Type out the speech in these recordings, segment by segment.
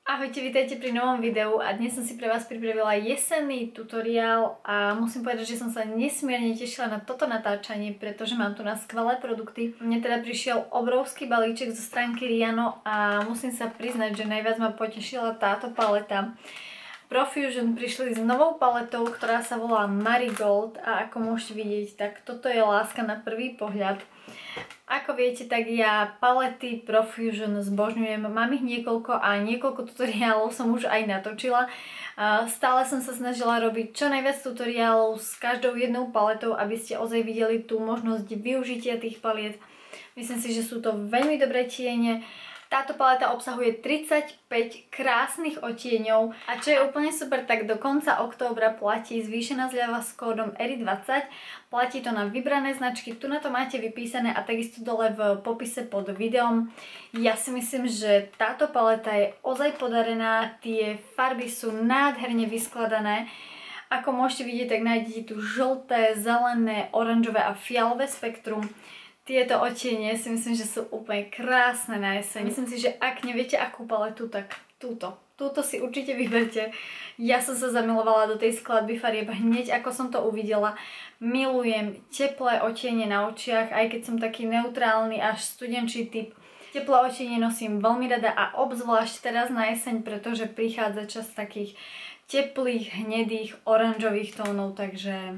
Ahojte, vítajte pri novom videu a dnes som si pre vás pripravila jesenný tutoriál a musím povedať, že som sa nesmierne tešila na toto natáčanie, pretože mám tu na skvelé produkty. Mne teda prišiel obrovský balíček zo stránky Riano a musím sa priznať, že najviac ma potešila táto paleta. Profusion prišli s novou paletou, ktorá sa volá Marigold a ako môžete vidieť, tak toto je láska na prvý pohľad. Ako viete, tak ja palety Profusion zbožňujem, mám ich niekoľko a niekoľko tutoriálov som už aj natočila. Stále som sa snažila robiť čo najviac tutoriálov s každou jednou paletou, aby ste ozaj videli tú možnosť využitia tých paliet. Myslím si, že sú to veľmi dobré tiene. Táto paleta obsahuje 35 krásnych odtieňov a čo je úplne super, tak do konca októbra platí zvýšená zľava s kódom ERI20. Platí to na vybrané značky, tu na to máte vypísané a takisto dole v popise pod videom. Ja si myslím, že táto paleta je ozaj podarená, tie farby sú nádherne vyskladané. Ako môžete vidieť, tak nájdete tu žlté, zelené, oranžové a fialové spektrum. Tieto odtiene si myslím, že sú úplne krásne na jeseň. Myslím si, že ak neviete akú paletu, tak túto si určite vyberte. Ja som sa zamilovala do tej skladby farieb hneď ako som to uvidela. Milujem teplé odtiene na očiach, aj keď som taký neutrálny až studenčí typ. Teplé odtiene nosím veľmi rada a obzvlášť teraz na jeseň, pretože prichádza čas takých teplých, hnedých, oranžových tónov, takže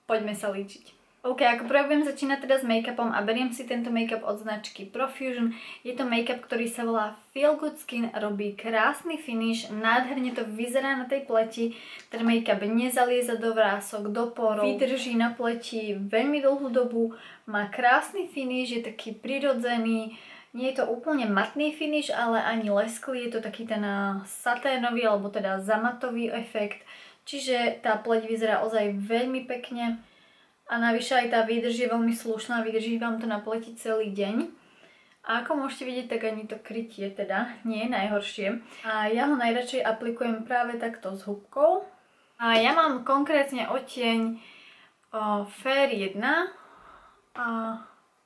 poďme sa líčiť. OK, ako prvá budem začínať teda s make-upom a beriem si tento make-up od značky Profusion. Je to make-up, ktorý sa volá Feel Good Skin, robí krásny finish, nádherne to vyzerá na tej pleti. Ten make-up nezalieza do vrások, do porov, vydrží na pleti veľmi dlhú dobu, má krásny finish, je taký prirodzený. Nie je to úplne matný finish, ale ani lesklý, je to taký ten saténový alebo teda zamatový efekt. Čiže tá pleť vyzerá ozaj veľmi pekne. A navyše aj tá výdrž je veľmi slušná, vydrží vám to na pleti celý deň. A ako môžete vidieť, tak ani to krytie teda nie je najhoršie. A ja ho najradšej aplikujem práve takto s húbkou. A ja mám konkrétne odtieň Fair 1 a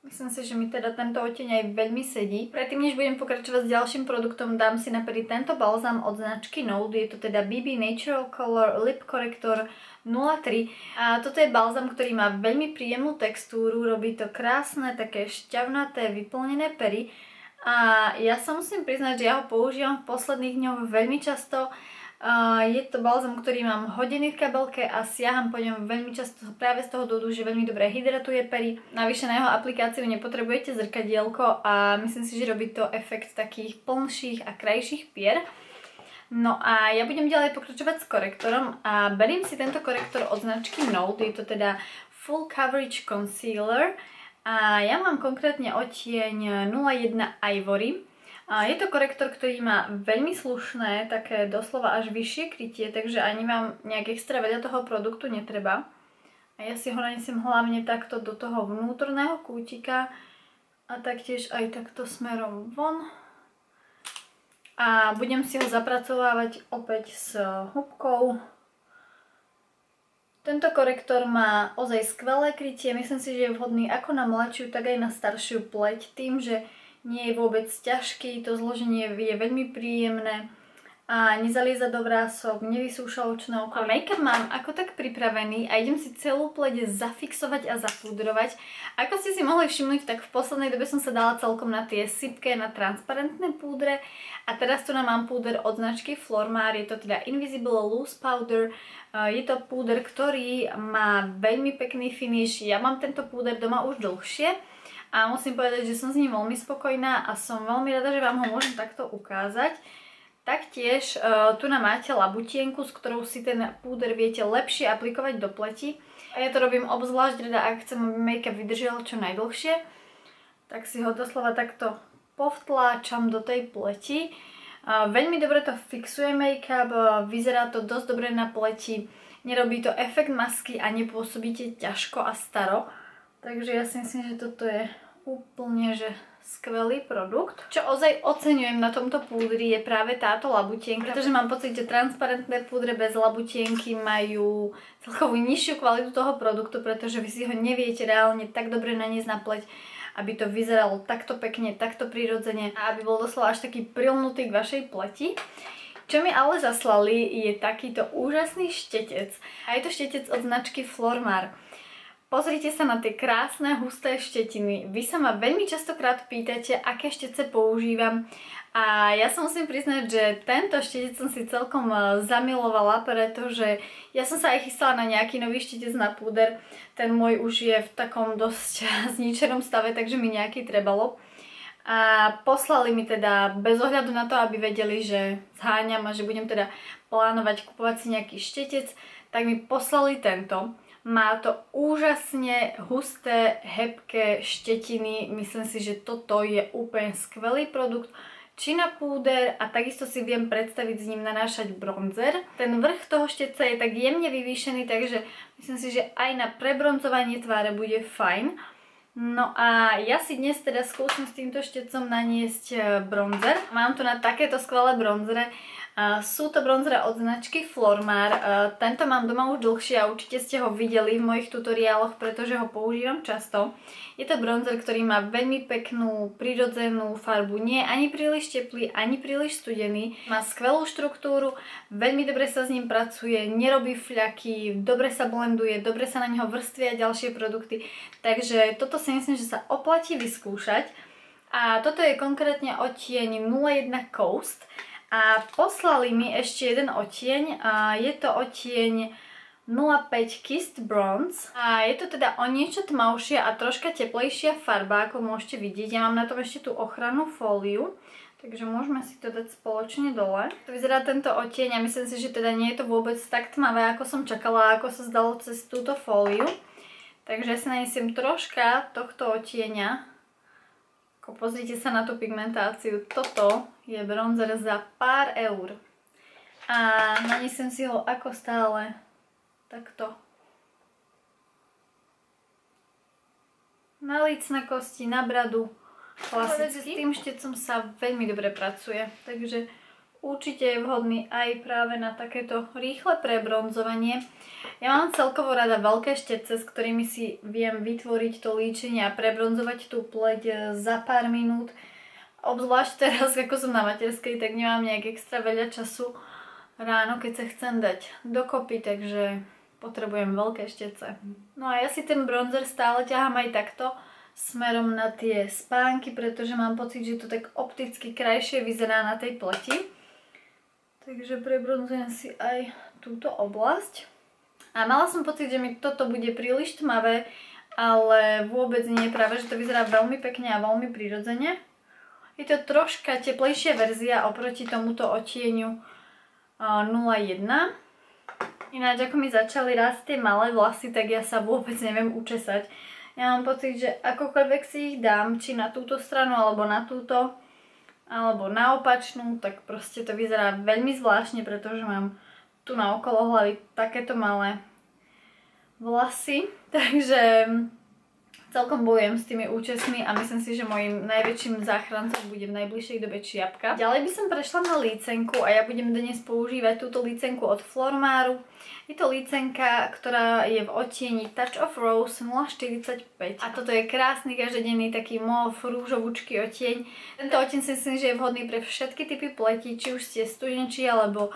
myslím si, že mi teda tento odtieň aj veľmi sedí. Predtým, než budem pokračovať s ďalším produktom, dám si na pery tento balzám od značky Nude. Je to teda BB Natural Color Lip Corrector 03. A toto je balzám, ktorý má veľmi príjemnú textúru, robí to krásne, také šťavnaté, vyplnené pery. A ja sa musím priznať, že ja ho používam v posledných dňoch veľmi často. Je to balzám, ktorý mám hodený v kabelke a siaham po ňom veľmi často práve z toho dôvodu, že veľmi dobre hydratuje pery. Navyše na jeho aplikáciu nepotrebujete zrkadielko a myslím si, že robí to efekt takých plnších a krajších pier. No a ja budem ďalej pokračovať s korektorom a beriem si tento korektor od značky Nude, je to teda Full Coverage Concealer a ja mám konkrétne odtieň 01 Ivory. A je to korektor, ktorý má veľmi slušné, také doslova až vyššie krytie, takže ani vám nejak extra veľa toho produktu netreba. A ja si ho nanesiem hlavne takto do toho vnútorného kútika a taktiež aj takto smerom von. A budem si ho zapracovávať opäť s húbkou. Tento korektor má ozaj skvelé krytie, myslím si, že je vhodný ako na mladšiu, tak aj na staršiu pleť, tým, že nie je vôbec ťažký, to zloženie je veľmi príjemné a nezalieza do vrások, nevysúša očné okolie. A make-up mám ako tak pripravený a idem si celú pleť zafixovať a zapúdrovať. Ako ste si mohli všimnúť, tak v poslednej dobe som sa dala celkom na tie sypké, na transparentné púdre a teraz tu mám púder od značky Flormar, je to teda Invisible Loose Powder. Je to púder, ktorý má veľmi pekný finish, ja mám tento púder doma už dlhšie. A musím povedať, že som s ním veľmi spokojná a som veľmi rada, že vám ho môžem takto ukázať. Taktiež tu máte labutienku, s ktorou si ten púder viete lepšie aplikovať do pleti. A ja to robím obzvlášť rada, ak chcem, aby make-up vydržal čo najdlhšie. Tak si ho doslova takto povtláčam do tej pleti. Veľmi dobre to fixuje make-up, vyzerá to dosť dobre na pleti. Nerobí to efekt masky a nepôsobíte ťažko a staro. Takže ja si myslím, že toto je úplne že skvelý produkt. Čo ozaj oceňujem na tomto púdri je práve táto labutienka, pretože mám pocit, že transparentné púdre bez labutienky majú celkovú nižšiu kvalitu toho produktu, pretože vy si ho neviete reálne tak dobre naniesť na pleť, aby to vyzeralo takto pekne, takto prirodzene a aby bol doslova až taký prilnutý k vašej pleti. Čo mi ale zaslali je takýto úžasný štetec. A je to štetec od značky Flormar. Pozrite sa na tie krásne, husté štetiny. Vy sa ma veľmi častokrát pýtate, aké štece používam. A ja sa musím priznať, že tento štetec som si celkom zamilovala, pretože ja som sa aj chystala na nejaký nový štetec na púder. Ten môj už je v takom dosť zničenom stave, takže mi nejaký trebalo. A poslali mi teda, bez ohľadu na to, aby vedeli, že zháňam a že budem teda plánovať kupovať si nejaký štetec, tak mi poslali tento. Má to úžasne husté, hebké štetiny. Myslím si, že toto je úplne skvelý produkt. Či na púder a takisto si viem predstaviť s ním nanášať bronzer. Ten vrch toho štetca je tak jemne vyvýšený, takže myslím si, že aj na prebronzovanie tváre bude fajn. No a ja si dnes teda skúsim s týmto štetcom naniesť bronzer. Mám tu na takéto skvelé bronzere. Sú to bronzere od značky Flormar. Tento mám doma už dlhšie a určite ste ho videli v mojich tutoriáloch, pretože ho používam často. Je to bronzer, ktorý má veľmi peknú, prirodzenú farbu. Nie je ani príliš teplý, ani príliš studený. Má skvelú štruktúru, veľmi dobre sa s ním pracuje, nerobí fľaky, dobre sa blenduje, dobre sa na neho vrstvia ďalšie produkty. Takže toto si myslím, že sa oplatí vyskúšať. A toto je konkrétne odtieň 01 Coast. A poslali mi ešte jeden odtieň, je to odtieň 05 Kissed Bronze. A je to teda o niečo tmavšia a troška teplejšia farba, ako môžete vidieť. Ja mám na tom ešte tú ochrannú fóliu, takže môžeme si to dať spoločne dole. To vyzerá tento odtieň a myslím si, že teda nie je to vôbec tak tmavé, ako som čakala, ako sa zdalo cez túto fóliu. Takže ja si nanesiem troška tohto odtieňa. Pozrite sa na tú pigmentáciu. Toto je bronzer za pár eur. A nanesem si ho ako stále takto. Na lícne kosti, na bradu. Klasicky. S tým štecom sa veľmi dobre pracuje. Takže určite je vhodný aj práve na takéto rýchle prebronzovanie. Ja mám celkovo rada veľké štece, s ktorými si viem vytvoriť to líčenie a prebronzovať tú pleť za pár minút. Obzvlášť teraz, ako som na materskej, tak nemám nejak extra veľa času ráno, keď sa chcem dať dokopy, takže potrebujem veľké štece. No a ja si ten bronzer stále ťahám aj takto smerom na tie spánky, pretože mám pocit, že to tak opticky krajšie vyzerá na tej pleti. Takže prebronzujem si aj túto oblasť. A mala som pocit, že mi toto bude príliš tmavé, ale vôbec nie, práve že to vyzerá veľmi pekne a veľmi prirodzene. Je to troška teplejšia verzia oproti tomuto odtieňu 01. Ináč, ako mi začali rásť tie malé vlasy, tak ja sa vôbec neviem učesať. Ja mám pocit, že akokoľvek si ich dám, či na túto stranu, alebo na túto, alebo na opačnú, tak proste to vyzerá veľmi zvláštne, pretože mám tu na okolo hlavy takéto malé vlasy, takže celkom bojujem s tými účesmi a myslím si, že môjim najväčším záchrancom bude v najbližšej dobe čiapka. Ďalej by som prešla na lícenku a ja budem dnes používať túto lícenku od Flormaru. Je to lícenka, ktorá je v odtieni Touch of Rose 045 a toto je krásny každodenný taký mauve rúžovúčky odtieň. Tento odtieň si myslím, že je vhodný pre všetky typy pleti, či už ste studenči alebo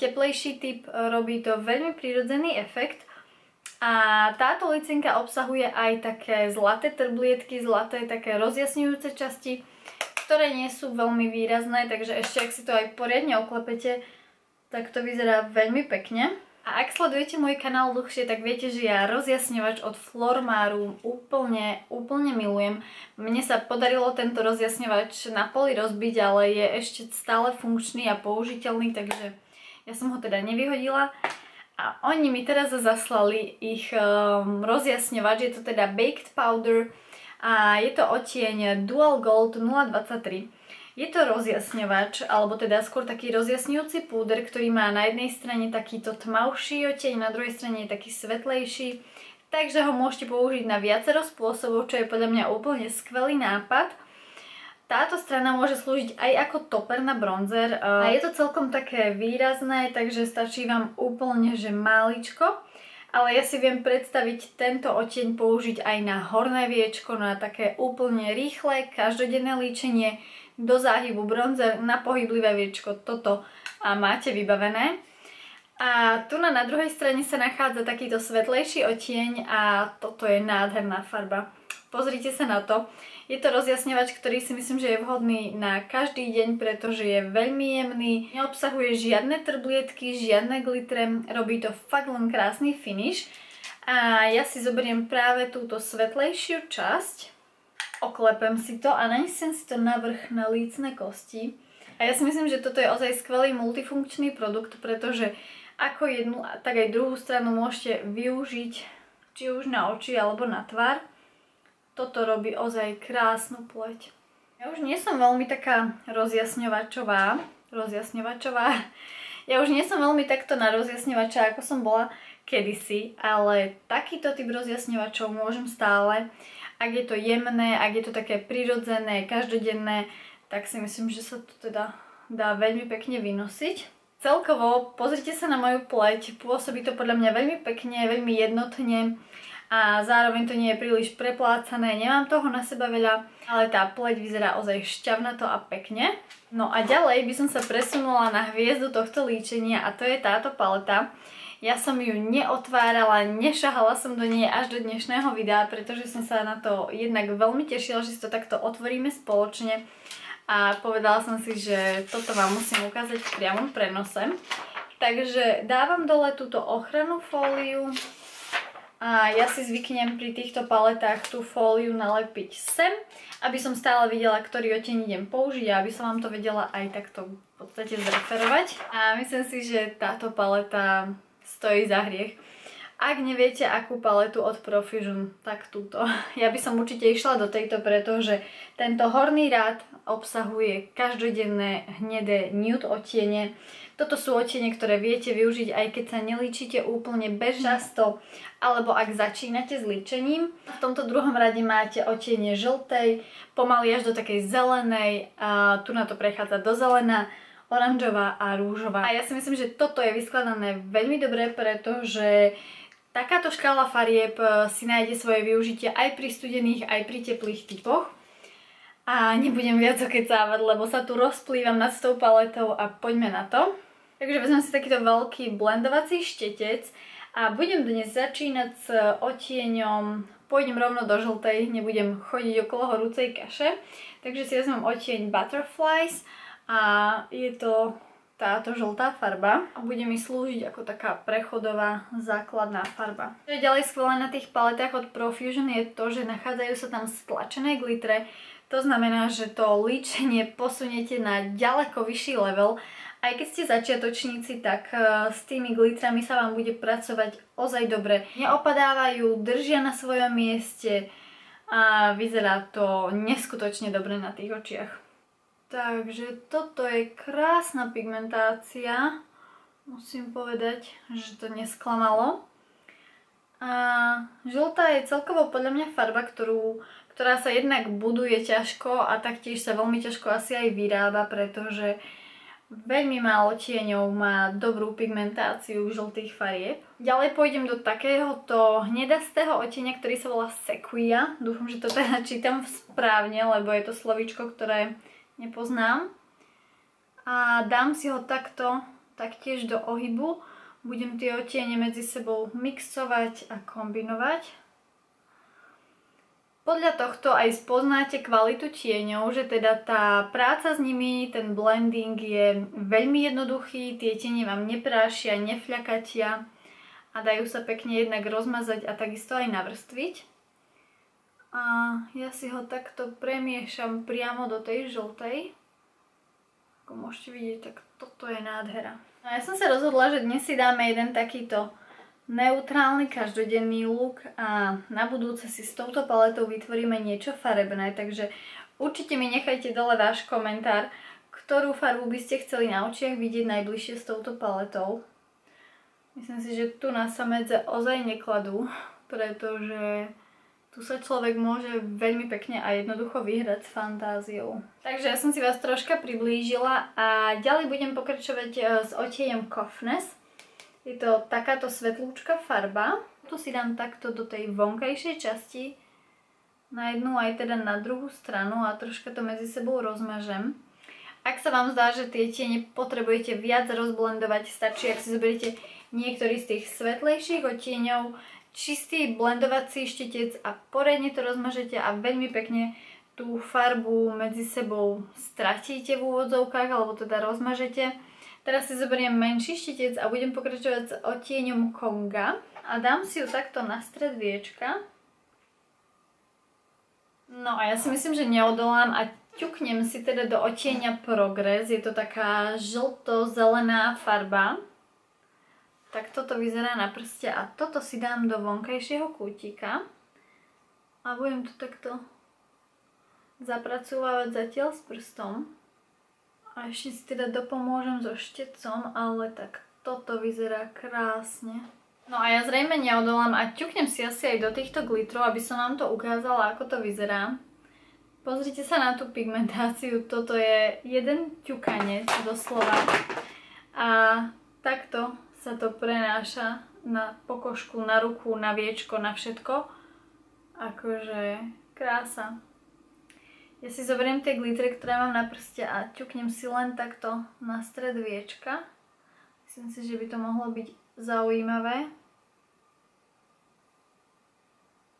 teplejší typ, robí to veľmi prirodzený efekt. A táto licenka obsahuje aj také zlaté trblietky, zlaté také rozjasňujúce časti, ktoré nie sú veľmi výrazné, takže ešte ak si to aj poriadne oklepete, tak to vyzerá veľmi pekne. A ak sledujete môj kanál dlhšie, tak viete, že ja rozjasňovač od Flormaru úplne milujem. Mne sa podarilo tento rozjasňovač na poli rozbiť, ale je ešte stále funkčný a použiteľný, takže ja som ho teda nevyhodila. A oni mi teraz zaslali ich rozjasňovač, je to teda Baked Powder a je to odtieň Dual Gold 023. Je to rozjasňovač, alebo teda skôr taký rozjasňujúci púder, ktorý má na jednej strane takýto tmavší odtieň, na druhej strane je taký svetlejší. Takže ho môžete použiť na viacero spôsobov, čo je podľa mňa úplne skvelý nápad. Táto strana môže slúžiť aj ako topper na bronzer a je to celkom také výrazné, takže stačí vám úplne že máličko. Ale ja si viem predstaviť tento odtieň použiť aj na horné viečko, na také úplne rýchle, každodenné líčenie. do záhybu, bronzer na pohyblivé viečko, toto a máte vybavené. A tu na druhej strane sa nachádza takýto svetlejší odtieň a toto je nádherná farba. Pozrite sa na to. Je to rozjasňovač, ktorý si myslím, že je vhodný na každý deň, pretože je veľmi jemný, neobsahuje žiadne trblietky, žiadne glitre, robí to fakt len krásny finish. A ja si zoberiem práve túto svetlejšiu časť, oklepem si to a nanesiem si to na vrch na lícne kosti. A ja si myslím, že toto je ozaj skvelý multifunkčný produkt, pretože ako jednu, tak aj druhú stranu môžete využiť či už na oči alebo na tvár. Toto robí ozaj krásnu pleť. Ja už nie som veľmi taká rozjasňovačová. Ja už nie som veľmi takto na rozjasňovača, ako som bola kedysi, ale takýto typ rozjasňovačov môžem stále. Ak je to jemné, ak je to také prirodzené, každodenné, tak si myslím, že sa to teda dá veľmi pekne vynosiť. Celkovo, pozrite sa na moju pleť, pôsobí to podľa mňa veľmi pekne, veľmi jednotne a zároveň to nie je príliš preplácané, nemám toho na seba veľa, ale tá pleť vyzerá ozaj šťavnato a pekne. No a ďalej by som sa presunula na hviezdu tohto líčenia a to je táto paleta. Ja som ju neotvárala, nešahala som do nej až do dnešného videa, pretože som sa na to jednak veľmi tešila, že si to takto otvoríme spoločne. A povedala som si, že toto vám musím ukázať v priamom prenose. Takže dávam dole túto ochrannú fóliu a ja si zvyknem pri týchto paletách tú fóliu nalepiť sem, aby som stále videla, ktorý odtieň idem použiť a aby som vám to vedela aj takto v podstate zreferovať. A myslím si, že táto paleta stojí za hriech. Ak neviete, akú paletu od Profusion, tak túto. Ja by som určite išla do tejto, pretože tento horný rád obsahuje každodenné hnedé nude odtiene. Toto sú odtiene, ktoré viete využiť, aj keď sa nelíčite úplne bezčasto, alebo ak začínate s líčením. V tomto druhom rade máte odtiene žltej, pomaly až do takej zelenej, a tu na to prechádza do zelená, oranžová a rúžová. A ja si myslím, že toto je vyskladané veľmi dobre, pretože takáto škála farieb si nájde svoje využitie aj pri studených, aj pri teplých typoch. A nebudem viac okecávať, lebo sa tu rozplývam nad tou paletou a poďme na to. Takže vezmem si takýto veľký blendovací štetec a budem dnes začínať s odtieňom, pôjdem rovno do žltej, nebudem chodiť okolo horúcej kaše. Takže si vezmem odtieň Butterflies a je to táto žltá farba a bude mi slúžiť ako taká prechodová základná farba. Čo je ďalej skvelé na tých paletách od Profusion je to, že nachádzajú sa tam stlačené glitre. To znamená, že to líčenie posuniete na ďaleko vyšší level. Aj keď ste začiatočníci, tak s tými glitrami sa vám bude pracovať ozaj dobre. Neopadávajú, držia na svojom mieste a vyzerá to neskutočne dobre na tých očiach. Takže toto je krásna pigmentácia. Musím povedať, že to nesklamalo. A žltá je celkovo podľa mňa farba, ktorá sa jednak buduje ťažko a taktiež sa veľmi ťažko asi aj vyrába, pretože veľmi málo tieňov má dobrú pigmentáciu žltých farieb. Ďalej pôjdem do takéhoto hnedastého odtieňa, ktorý sa volá Sequoia. Dúfam, že to teda čítam správne, lebo je to slovíčko, ktoré nepoznám. A dám si ho takto taktiež do ohybu. Budem tie odtiene medzi sebou mixovať a kombinovať. Podľa tohto aj spoznáte kvalitu tieňov, že teda tá práca s nimi, ten blending je veľmi jednoduchý, tie tiene vám neprášia, nefľakatia a dajú sa pekne jednak rozmazať a takisto aj navrstviť. A ja si ho takto premiešam priamo do tej žltej. Ako môžete vidieť, tak toto je nádhera. No ja som sa rozhodla, že dnes si dáme jeden takýto neutrálny každodenný look a na budúce si s touto paletou vytvoríme niečo farebné, takže určite mi nechajte dole váš komentár, ktorú farbu by ste chceli na očiach vidieť najbližšie s touto paletou. Myslím si, že tu na samedze ozaj nekladú, pretože tu sa človek môže veľmi pekne a jednoducho vyhrať s fantáziou. Takže ja som si vás troška priblížila a ďalej budem pokračovať s odtieňom Coughness. Je to takáto svetlúčka farba. Tu si dám takto do tej vonkajšej časti na jednu aj teda na druhú stranu a troška to medzi sebou rozmažem. Ak sa vám zdá, že tie tiene potrebujete viac rozblendovať, stačí, ak si zoberiete niektorý z tých svetlejších odtieňov, čistý blendovací štetec a poriadne to rozmažete a veľmi pekne tú farbu medzi sebou stratíte v úvodzovkách, alebo teda rozmažete. Teraz si zoberiem menší štetec a budem pokračovať s odtieňom Konga a dám si ju takto na stred viečka. No a ja si myslím, že neodolám a ťuknem si teda do odtieňa Progress. Je to taká žlto-zelená farba. Tak toto vyzerá na prste a toto si dám do vonkajšieho kútika. A budem to takto zapracovávať zatiaľ s prstom. A ešte si teda dopomôžem so štetcom, ale tak toto vyzerá krásne. No a ja zrejme neodolám a ťuknem si asi aj do týchto glitrov, aby som vám to ukázala, ako to vyzerá. Pozrite sa na tú pigmentáciu, toto je jeden ťukanec doslova. A takto sa to prenáša na pokožku, na ruku, na viečko, na všetko. Akože krása. Ja si zoberiem tie glitre, ktoré mám na prste a ťuknem si len takto na stred viečka. Myslím si, že by to mohlo byť zaujímavé.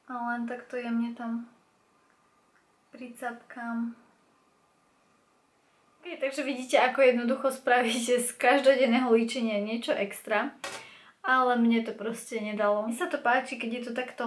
A len takto jemne tam pricapkám. Okay, takže vidíte, ako jednoducho spravíte z každodenného líčenia niečo extra. Ale mne to proste nedalo. Mne sa to páči, keď je to takto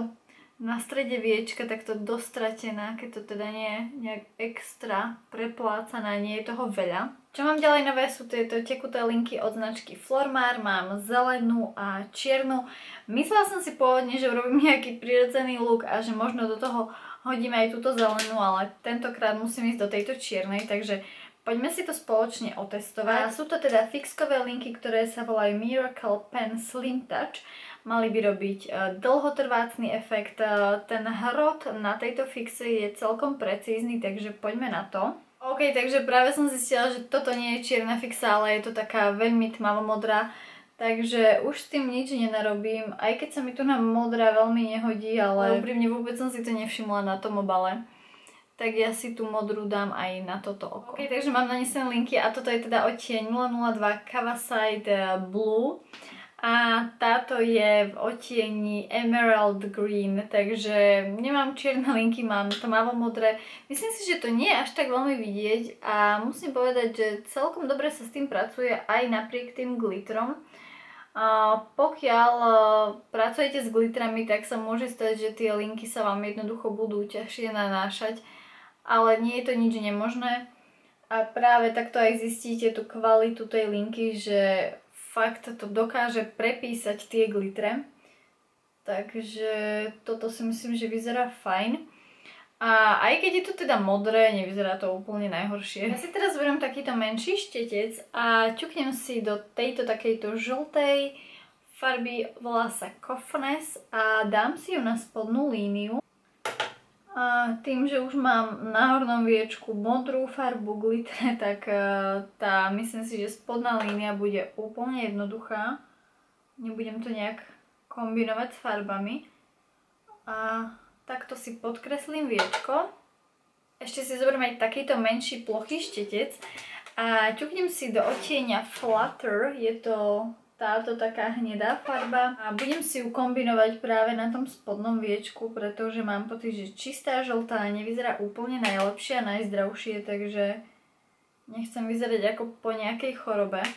na strede viečka, takto dostratená, keď to teda nie je nejak extra preplácaná, nie je toho veľa. Čo mám ďalej nové sú tieto tekuté linky od značky Flormar, mám zelenú a čiernu. Myslela som si pôvodne, že urobím nejaký prirodzený look a že možno do toho hodím aj túto zelenú, ale tentokrát musím ísť do tejto čiernej, takže poďme si to spoločne otestovať. A sú to teda fixkové linky, ktoré sa volajú Miracle Pen Slim Touch. Mali by robiť dlhotrvácný efekt. Ten hrot na tejto fixe je celkom precízny, takže poďme na to. OK, takže práve som zistila, že toto nie je čierna fixa, ale je to taká veľmi tmavomodrá. Takže už s tým nič nenarobím, aj keď sa mi tu na modrá veľmi nehodí, ale úprimne vôbec som si to nevšimla na tom obale. Tak ja si tú modrú dám aj na toto oko. OK, takže mám nanesené linky a toto je teda odtieň 002 Cavaside Blue. A táto je v odtieni Emerald Green, takže nemám čierne linky, mám tmavomodré. Myslím si, že to nie je až tak veľmi vidieť a musím povedať, že celkom dobre sa s tým pracuje aj napriek tým glitrom. Pokiaľ pracujete s glitrami, tak sa môže stať, že tie linky sa vám jednoducho budú ťažšie nanášať, ale nie je to nič nemožné. A práve takto aj zistíte tú kvalitu tej linky, že fakt to dokáže prepísať tie glitre. Takže toto si myslím, že vyzerá fajn. A aj keď je to teda modré, nevyzerá to úplne najhoršie. Ja si teraz beriem takýto menší štetec a ťuknem si do tejto takejto žltej farby, volá sa Coffness a dám si ju na spodnú líniu. A tým, že už mám na hornom viečku modrú farbu glitre, tak myslím si, že spodná línia bude úplne jednoduchá. Nebudem to nejak kombinovať s farbami. A takto si podkreslím viečko. Ešte si zoberiem aj takýto menší plochý štetec. A ťuknem si do odtieňa Flutter. Je to táto taká hnedá farba a budem si ju kombinovať práve na tom spodnom viečku, pretože mám pocit, že čistá žltá nevyzerá úplne najlepšie a najzdravšie, takže nechcem vyzerať ako po nejakej chorobe.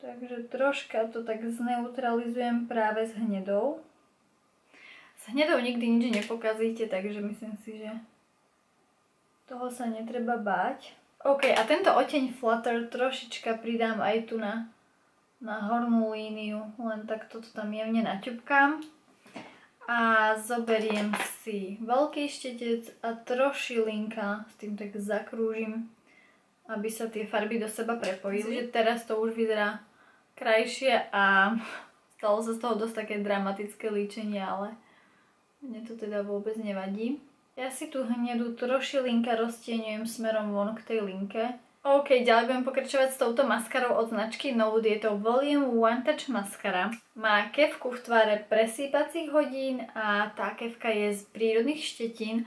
Takže troška to tak zneutralizujem práve s hnedou. S hnedou nikdy nič nepokazíte, takže myslím si, že toho sa netreba báť. OK, a tento odtieň Flutter trošička pridám aj tu na hornú líniu, len takto to tam jemne naťupkám. A zoberiem si veľký štetec a trošilinka s tým tak zakrúžim, aby sa tie farby do seba prepojili. Myslím, že teraz to už vyzerá krajšie a stalo sa z toho dosť také dramatické líčenie, ale mne to teda vôbec nevadí. Ja si tu hnedú trošilinka roztieňujem smerom von k tej linke. OK, ďalej budem pokračovať s touto maskarou od značky Nude. Je to Volume One Touch maskara. Má kefku v tvare presýpacích hodín a tá kefka je z prírodných štetín.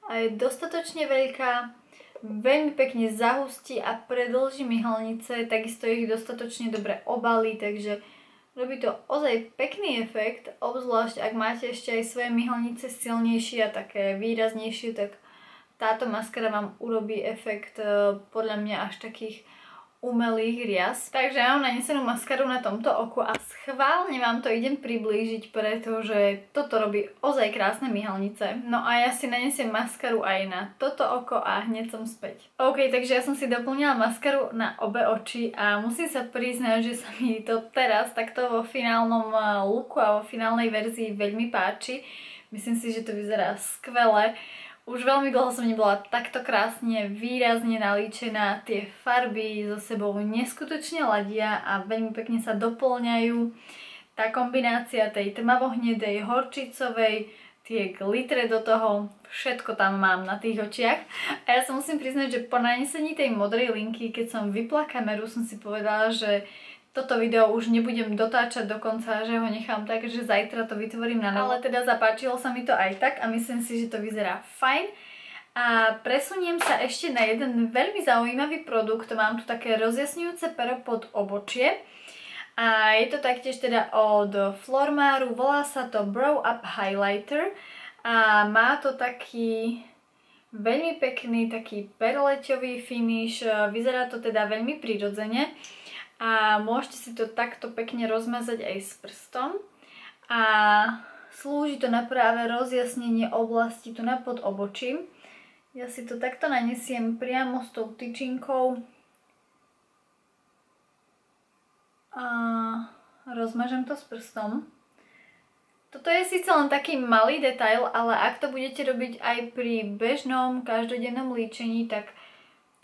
a je dostatočne veľká, veľmi pekne zahustí a predĺží myhalnice, takisto ich dostatočne dobre obalí, takže robí to ozaj pekný efekt, obzvlášť ak máte ešte aj svoje myhalnice silnejšie a také výraznejšie, tak táto maskara vám urobí efekt podľa mňa až takých umelých rias. Takže ja mám nanesenú maskaru na tomto oku a schválne vám to idem priblížiť, pretože toto robí ozaj krásne myhalnice. No a ja si nanesiem maskaru aj na toto oko a hneď som späť. OK, takže ja som si doplnila maskaru na obe oči a musím sa priznať, že sa mi to teraz takto vo finálnom looku a vo finálnej verzii veľmi páči. Myslím si, že to vyzerá skvele. Už veľmi dlho som nebola takto krásne, výrazne nalíčená. Tie farby so sebou neskutočne ladia a veľmi pekne sa doplňajú. Tá kombinácia tej tmavohnedej, horčicovej, tie glitre do toho, všetko tam mám na tých očiach. A ja sa musím priznať, že po nanesení tej modrej linky, keď som vypla kameru, som si povedala, že toto video už nebudem dotáčať do konca, že ho nechám tak, že zajtra to vytvorím na novo. Ale teda zapáčilo sa mi to aj tak a myslím si, že to vyzerá fajn. A presuniem sa ešte na jeden veľmi zaujímavý produkt. Mám tu také rozjasňujúce pero pod obočie. A je to taktiež teda od Flormaru, volá sa to Brow Up Highlighter. A má to taký veľmi pekný, taký perleťový finish. Vyzerá to teda veľmi prirodzene. A môžete si to takto pekne rozmazať aj s prstom a slúži to na práve rozjasnenie oblasti tu na pod obočím. Ja si to takto nanesiem priamo s tou tyčinkou a rozmažem to s prstom. Toto je síce len taký malý detail, ale ak to budete robiť aj pri bežnom každodennom líčení, tak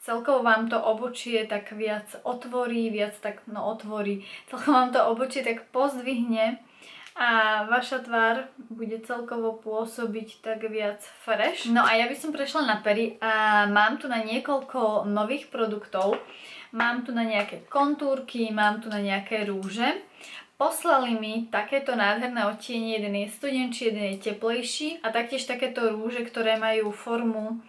celkovo vám to obočie tak viac otvorí, celkovo vám to obočie tak pozdvihne a vaša tvár bude celkovo pôsobiť tak viac fresh. No a ja by som prešla na pery a mám tu na niekoľko nových produktov. Mám tu na nejaké kontúrky, mám tu na nejaké rúže. Poslali mi takéto nádherné odtiene, jeden je studenčí, jeden je teplejší a taktiež takéto rúže, ktoré majú formu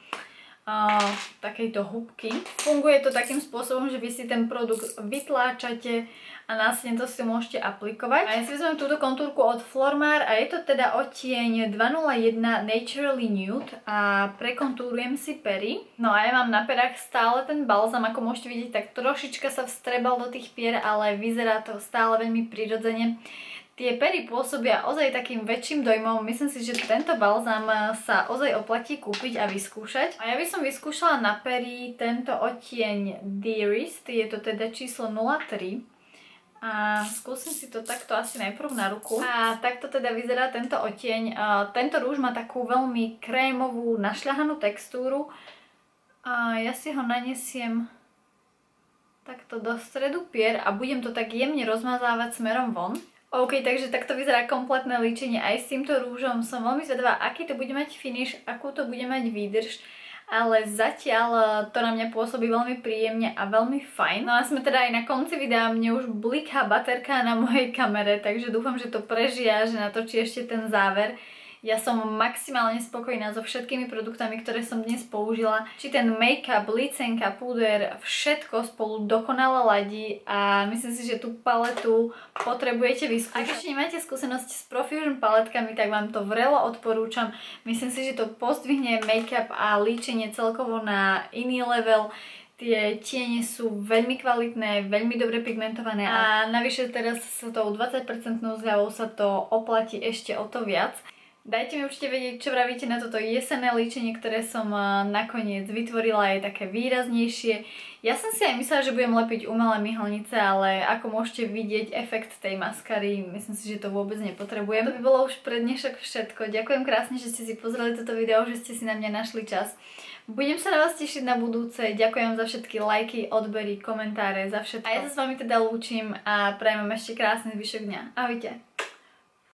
takejto húbky. Funguje to takým spôsobom, že vy si ten produkt vytláčate a následne to si môžete aplikovať. A ja si vezmem túto kontúrku od Flormar a je to teda odtieň 201 Naturally Nude a prekontúrujem si pery. No a ja mám na perách stále ten balzam, ako môžete vidieť, tak trošička sa vstrebal do tých pier, ale vyzerá to stále veľmi prirodzene. Tie pery pôsobia ozaj takým väčším dojmom. Myslím si, že tento balzám sa ozaj oplatí kúpiť a vyskúšať. A ja by som vyskúšala na pery tento odtieň Dearest. Je to teda číslo 03. A skúsim si to takto asi najprv na ruku. A takto teda vyzerá tento odtieň. Tento rúž má takú veľmi krémovú, našľahanú textúru. A ja si ho nanesiem takto do stredu pier a budem to tak jemne rozmazávať smerom von. OK, takže takto vyzerá kompletné líčenie aj s týmto rúžom. Som veľmi zvedavá, aký to bude mať finish, akú to bude mať výdrž. Ale zatiaľ to na mňa pôsobí veľmi príjemne a veľmi fajn. No a sme teda aj na konci videa, mne už bliká baterka na mojej kamere, takže dúfam, že to prežije a že natočí ešte ten záver. Ja som maximálne spokojná so všetkými produktami, ktoré som dnes použila. Či ten make-up, lícenka, púder, všetko spolu dokonale ladí a myslím si, že tú paletu potrebujete vyskúšať. Ak ešte nemáte skúsenosť s Profusion paletkami, tak vám to vrelo odporúčam. Myslím si, že to pozdvihne make-up a líčenie celkovo na iný level. Tie tiene sú veľmi kvalitné, veľmi dobre pigmentované a navyše teraz s tou 20% zľavou sa to oplatí ešte o to viac. Dajte mi určite vedieť, čo vravíte na toto jesenné líčenie, ktoré som nakoniec vytvorila, je také výraznejšie. Ja som si aj myslela, že budem lepiť umelé myhalnice, ale ako môžete vidieť efekt tej maskary, myslím si, že to vôbec nepotrebujem. To by bolo už pre dnešok všetko. Ďakujem krásne, že ste si pozreli toto video, že ste si na mňa našli čas. Budem sa na vás tešiť na budúce. Ďakujem za všetky lajky, odbery, komentáre, za všetko. A ja sa s vami teda lúčim a prajem vám ešte krásny zvyšok dňa. Ahojte.